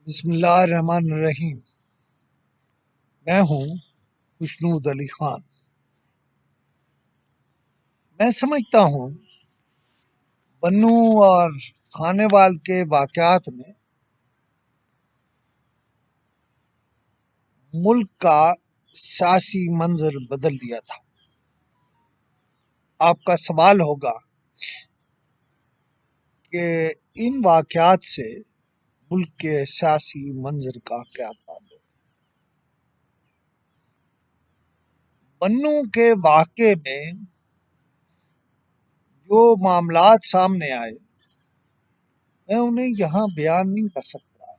بسم اللہ الرحمن الرحیم۔ میں ہوں خوشنود علی خان۔ میں سمجھتا ہوں بنو اور خانے وال کے واقعات نے ملک کا سیاسی منظر بدل دیا تھا۔ آپ کا سوال ہوگا کہ ان واقعات سے ملک کے سیاسی منظر کا کیا تعلق ہے؟ بنو کے واقعے میں جو معاملات سامنے آئے میں انہیں یہاں بیان نہیں کر سکتا،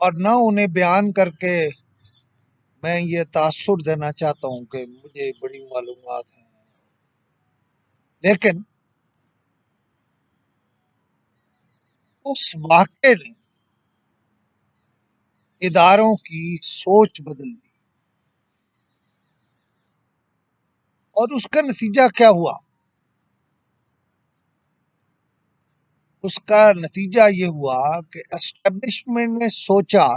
اور نہ انہیں بیان کر کے میں یہ تاثر دینا چاہتا ہوں کہ مجھے بڑی معلومات ہیں، لیکن اس واقعے نے اداروں کی سوچ بدل دی، اور اس کا نتیجہ کیا ہوا؟ اس کا نتیجہ یہ ہوا کہ اسٹیبلشمنٹ نے سوچا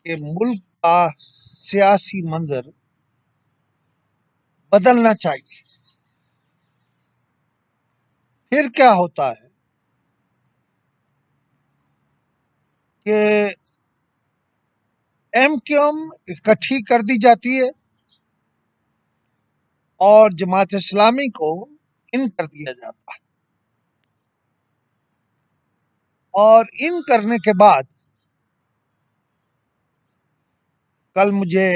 کہ ملک کا سیاسی منظر بدلنا چاہیے۔ پھر کیا ہوتا ہے کہ ایم کیو ایم اکٹھی کر دی جاتی ہے اور جماعت اسلامی کو ان کر دیا جاتا ہے، اور ان کرنے کے بعد کل مجھے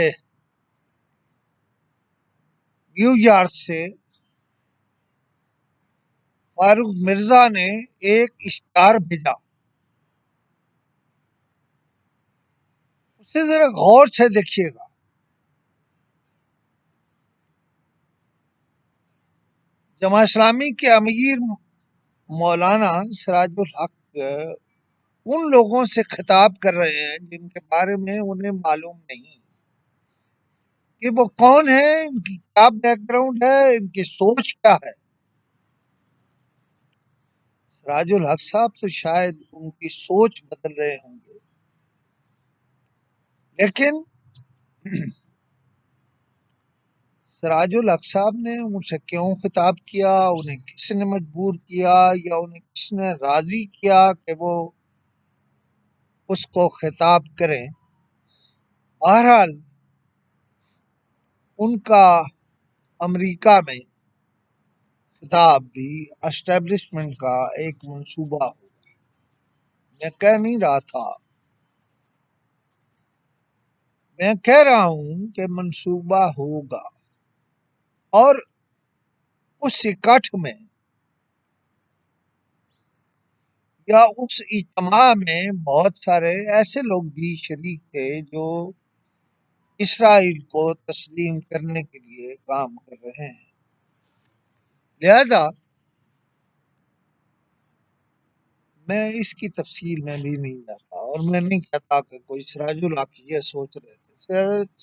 نیو یارک سے فاروق مرزا نے ایک اشتہار بھیجا، اسے ذرا غور سے دیکھیے گا۔ جماعت اسلامی کے امیر مولانا سراج الحق ان لوگوں سے خطاب کر رہے ہیں جن کے بارے میں انہیں معلوم نہیں کہ وہ کون ہے، ان کی کیا بیک گراؤنڈ ہے، ان کی سوچ کیا ہے۔ سراج الحق صاحب تو شاید ان کی سوچ بدل رہے ہوں گے، لیکن سراج الحق صاحب نے ان سے کیوں خطاب کیا، انہیں کس نے مجبور کیا، یا انہیں کس نے راضی کیا کہ وہ اس کو خطاب کریں؟ بہرحال ان کا امریکہ میں خطاب بھی اسٹیبلشمنٹ کا ایک منصوبہ ہو۔ میں کہہ نہیں رہا تھا، میں کہہ رہا ہوں کہ منصوبہ ہوگا، اور اس اکٹھ میں یا اس اجتماع میں بہت سارے ایسے لوگ بھی شریک تھے جو اسرائیل کو تسلیم کرنے کے لیے کام کر رہے ہیں۔ لہذا میں اس کی تفصیل میں بھی نہیں جاتا، اور میں نہیں کہتا کہ کوئی سراج الحق یہ سوچ رہے تھے۔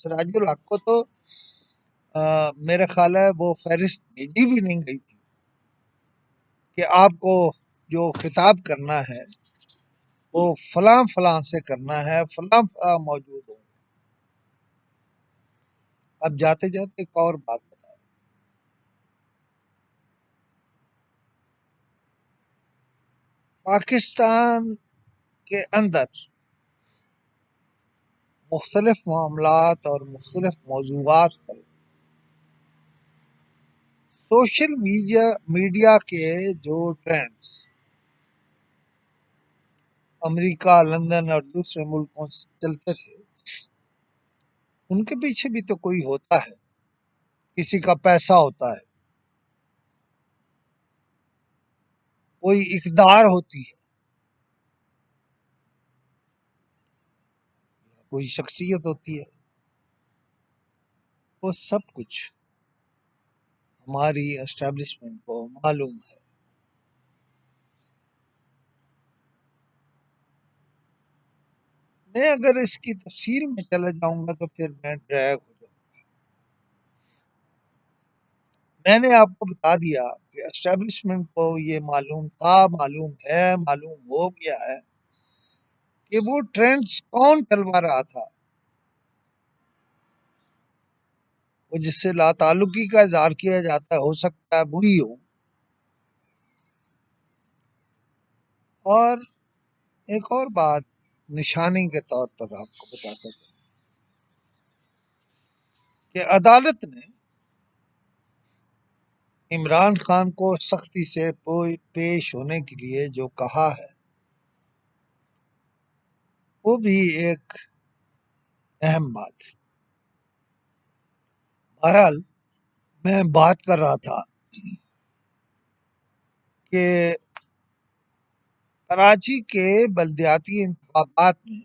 سراج الحق کو تو میرا خیال ہے وہ فہرست بھیجی بھی نہیں گئی تھی کہ آپ کو جو خطاب کرنا ہے وہ فلاں فلاں سے کرنا ہے، فلاں فلاں موجود ہوں۔ اب جاتے جاتے ایک اور بات بتا، پاکستان کے اندر مختلف معاملات اور مختلف موضوعات پر سوشل میڈیا کے جو ٹرینڈز امریکہ، لندن اور دوسرے ملکوں سے چلتے تھے، ان کے پیچھے بھی تو کوئی ہوتا ہے، کسی کا پیسہ ہوتا ہے، کوئی اقدار ہوتی ہے، کوئی شخصیت ہوتی ہے۔ وہ سب کچھ ہماری اسٹیبلشمنٹ کو معلوم ہے۔ میں اگر اس کی تفصیل میں چلا جاؤں گا تو پھر میں ڈریگ ہو جاؤں میں نے آپ کو بتا دیا کہ اسٹیبلشمنٹ کو یہ معلوم تھا، معلوم ہے، معلوم ہو گیا ہے کہ وہ ٹرینڈز کون چلوا رہا تھا، وہ جس سے لا تعلقی کا اظہار کیا جاتا ہے، ہو سکتا ہے وہی ہو۔ اور ایک اور بات نشانی کے طور پر آپ کو بتاتا ہوں کہ عدالت نے عمران خان کو سختی سے پیش ہونے کے لیے جو کہا ہے وہ بھی ایک اہم بات ہے۔ بہرحال میں بات کر رہا تھا کہ کراچی کے بلدیاتی انتخابات میں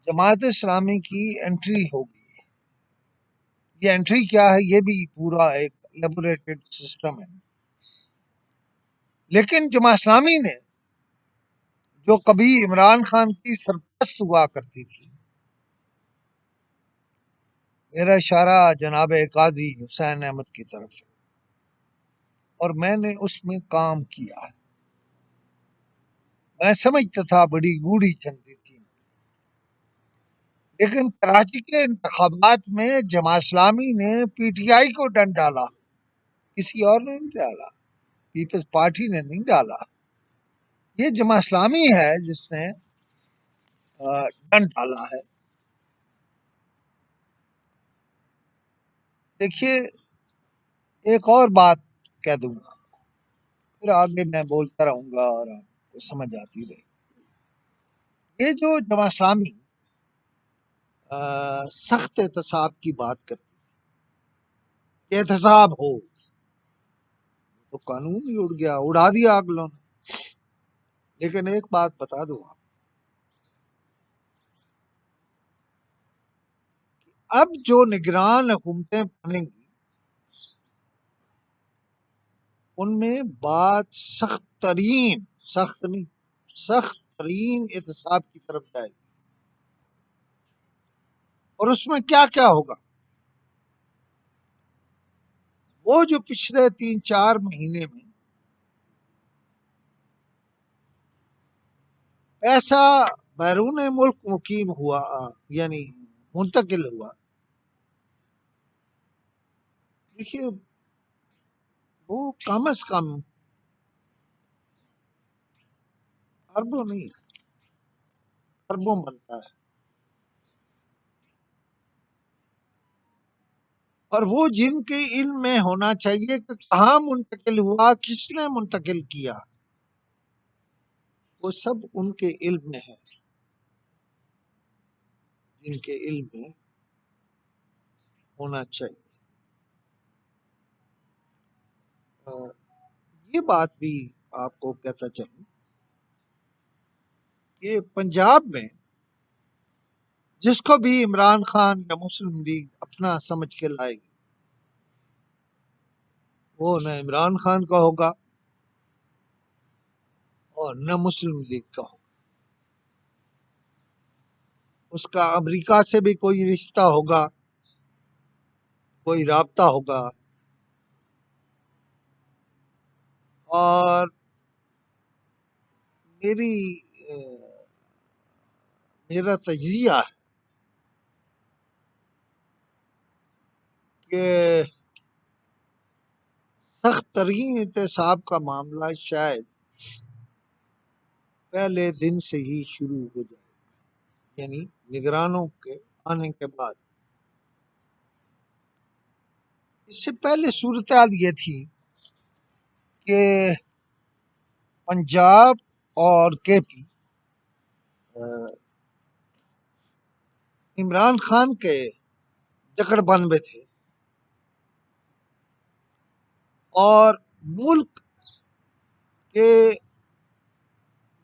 جماعت اسلامی کی انٹری ہوگی۔ یہ انٹری کیا ہے، یہ بھی پورا ایک لیبوریٹڈ سسٹم ہے، لیکن جماعت اسلامی نے جو کبھی عمران خان کی سرپرست ہوا کرتی تھی، میرا اشارہ جناب قاضی حسین احمد کی طرف ہے اور میں نے اس میں کام کیا ہے۔ میں سمجھتا تھا بڑی گوڑھی چندی تھی، لیکن کراچی کے انتخابات میں جماعت اسلامی نے پی ٹی آئی کو ڈنڈ ڈالا، کسی اور نے نہیں ڈالا، پیپلز پارٹی نے نہیں ڈالا، یہ جماعت اسلامی ہے جس نے ڈنڈ ڈالا ہے۔ دیکھیے ایک اور بات کہہ دوں گا، پھر آگے میں بولتا رہوں گا اور آپ کو سمجھ آتی رہے گی۔ یہ جو جماعت اسلامی سخت احتساب کی بات کرتی ہے، احتساب ہو تو قانون ہی اڑ گیا، اڑا دیا اگلوں نے۔ لیکن ایک بات بتا دوں آپ، اب جو نگران حکومتیں بنیں گی ان میں بات سخت نہیں، سخت ترین احتساب کی طرف جائے گی۔ اور اس میں کیا کیا ہوگا، وہ جو پچھلے 3-4 مہینے میں ایسا بیرون ملک مقیم ہوا، یعنی منتقل ہوا، دیکھیے وہ کم از کم اربوں نہیں، اربوں بنتا ہے۔ اور وہ جن کے علم میں ہونا چاہیے کہ کہاں منتقل ہوا، کس نے منتقل کیا، وہ سب ان کے علم میں ہے، جن کے علم میں ہونا چاہیے۔ یہ بات بھی آپ کو کہتا چلوں کہ پنجاب میں جس کو بھی عمران خان یا مسلم لیگ اپنا سمجھ کے لائے گی، وہ نہ عمران خان کا ہوگا اور نہ مسلم لیگ کا ہوگا۔ اس کا امریکہ سے بھی کوئی رشتہ ہوگا، کوئی رابطہ ہوگا، اور میرا تجزیہ ہے کہ سخت ترین احتساب کا معاملہ شاید پہلے دن سے ہی شروع ہو جائے، یعنی نگرانوں کے آنے کے بعد۔ اس سے پہلے صورتحال یہ تھی کہ پنجاب اور کے پی عمران خان کے جکڑ بند میں تھے، اور ملک کے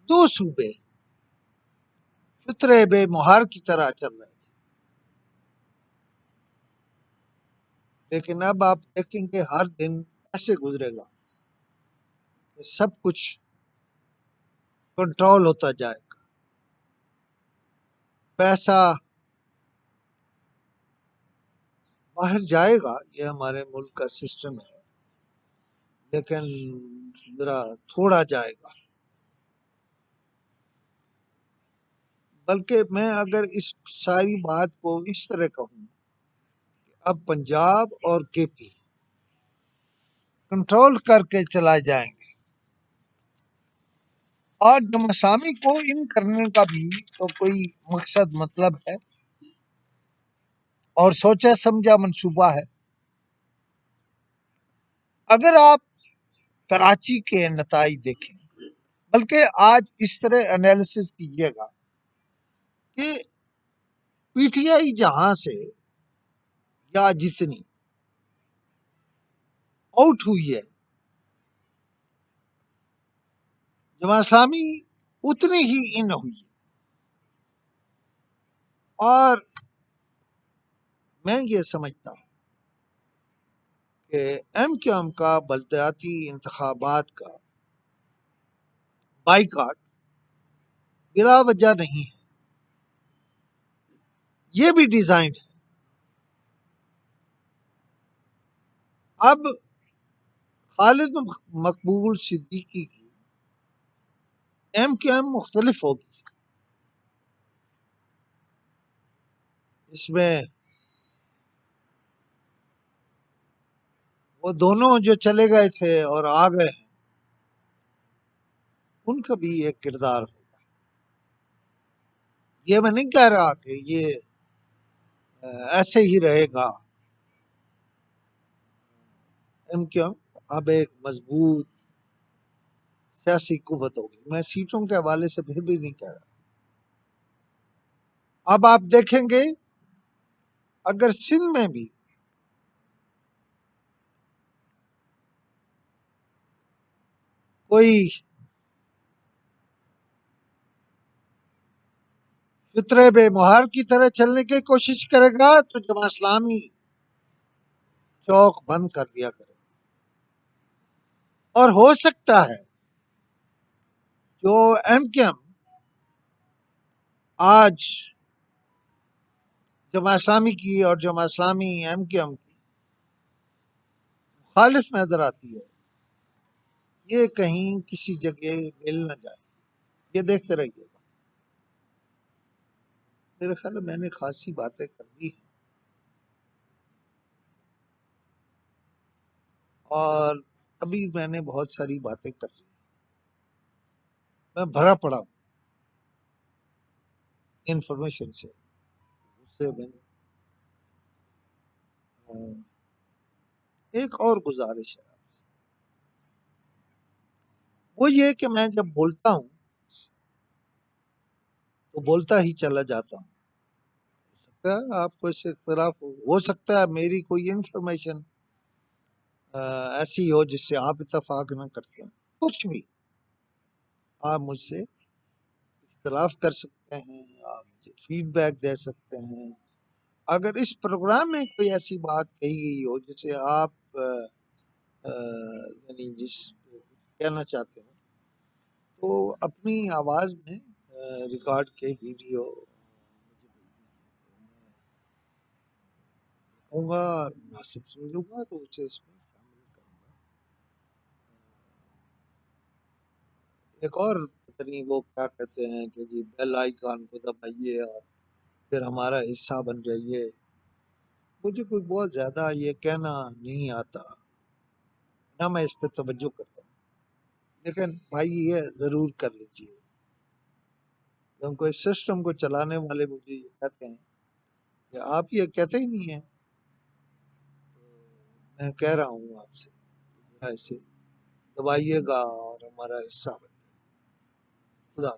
2 صوبے فطرے بے مہار کی طرح چل رہے تھے۔ لیکن اب آپ دیکھیں گے ہر دن ایسے گزرے گا کہ سب کچھ کنٹرول ہوتا جائے گا، پیسہ باہر جائے گا، یہ ہمارے ملک کا سسٹم ہے، لیکن ذرا تھوڑا جائے گا۔ بلکہ میں اگر اس ساری بات کو اس طرح کہوں، اب پنجاب اور کے پی کنٹرول کر کے چلا جائیں گے، اور جمع اسلامی کو ان کرنے کا بھی تو کوئی مقصد مطلب ہے اور سوچا سمجھا منصوبہ ہے۔ اگر آپ کراچی کے نتائج دیکھیں، بلکہ آج اس طرح انالیسس کیجیے گا کہ پی ٹی آئی جہاں سے یا جتنی آؤٹ ہوئی ہے، جماعت اسلامی اتنی ہی ان ہوئی ہے۔ اور میں یہ سمجھتا ہوں کہ ایم کیو ایم کا بلدیاتی انتخابات کا بائیکاٹ بلا وجہ نہیں ہے، یہ بھی ڈیزائنڈ ہے۔ اب خالد مقبول صدیقی کی ایم کیو ایم مختلف ہوگی، اس میں وہ دونوں جو چلے گئے تھے اور آ گئے ہیں، ان کا بھی ایک کردار ہوگا۔ یہ میں نہیں کہہ رہا کہ یہ ایسے ہی رہے گا۔ ایم کیو ایم اب ایک مضبوط سیاسی قوت ہوگی، میں سیٹوں کے حوالے سے پھر بھی نہیں کہہ رہا۔ اب آپ دیکھیں گے اگر سندھ میں بھی کوئی فطرے بے مہار کی طرح چلنے کی کوشش کرے گا تو جماعت اسلامی چوک بند کر دیا کرے گا، اور ہو سکتا ہے جو ایم کیو ایم آج جماعت اسلامی کی اور Jamaat Islami M Q M کی مخالف نظر آتی ہے، یہ کہیں کسی جگہ مل نہ جائے۔ یہ دیکھتے رہیے گا۔ میرے خیال میں نے خاصی باتیں کر دی ہیں، اور ابھی میں نے بہت ساری باتیں کر لی ہیں، میں بھرا پڑا ہوں انفارمیشن سے۔ اس سے میں ایک اور گزارش ہے، وہ یہ کہ میں جب بولتا ہوں تو بولتا ہی چلا جاتا ہوں۔ ہو سکتا ہے آپ کو اس سے اختلاف ہو سکتا ہے میری کوئی انفارمیشن ایسی ہو جس سے آپ اتفاق نہ کرتے ہیں، کچھ بھی آپ مجھ سے اختلاف کر سکتے ہیں، آپ مجھے فیڈ بیک دے سکتے ہیں۔ اگر اس پروگرام میں کوئی ایسی بات کہی گئی ہو جسے آپ یعنی جس کہنا چاہتے ہو، تو اپنی آواز میں ریکارڈ کے ویڈیو مجھے بھیج دیجیے، میں دیکھوں گا اور مناسب سمجھوں گا تو اسے اس میں شامل کروں گا۔ ایک اور پتہ نہیں وہ کیا کہتے ہیں کہ جی بیل آئیکن کو دبائیے اور پھر ہمارا حصہ بن جائیے۔ مجھے کوئی بہت زیادہ یہ کہنا نہیں آتا، نہ میں اس پہ توجہ کرتا ہوں، لیکن بھائی یہ ضرور کر لیجیے، کیونکہ اس سسٹم کو چلانے والے مجھے یہ کہتے ہیں کہ آپ یہ کہتے ہی نہیں ہیں، میں کہہ رہا ہوں آپ سے ذرا اسے دبائیے گا اور ہمارا حصہ بن خدا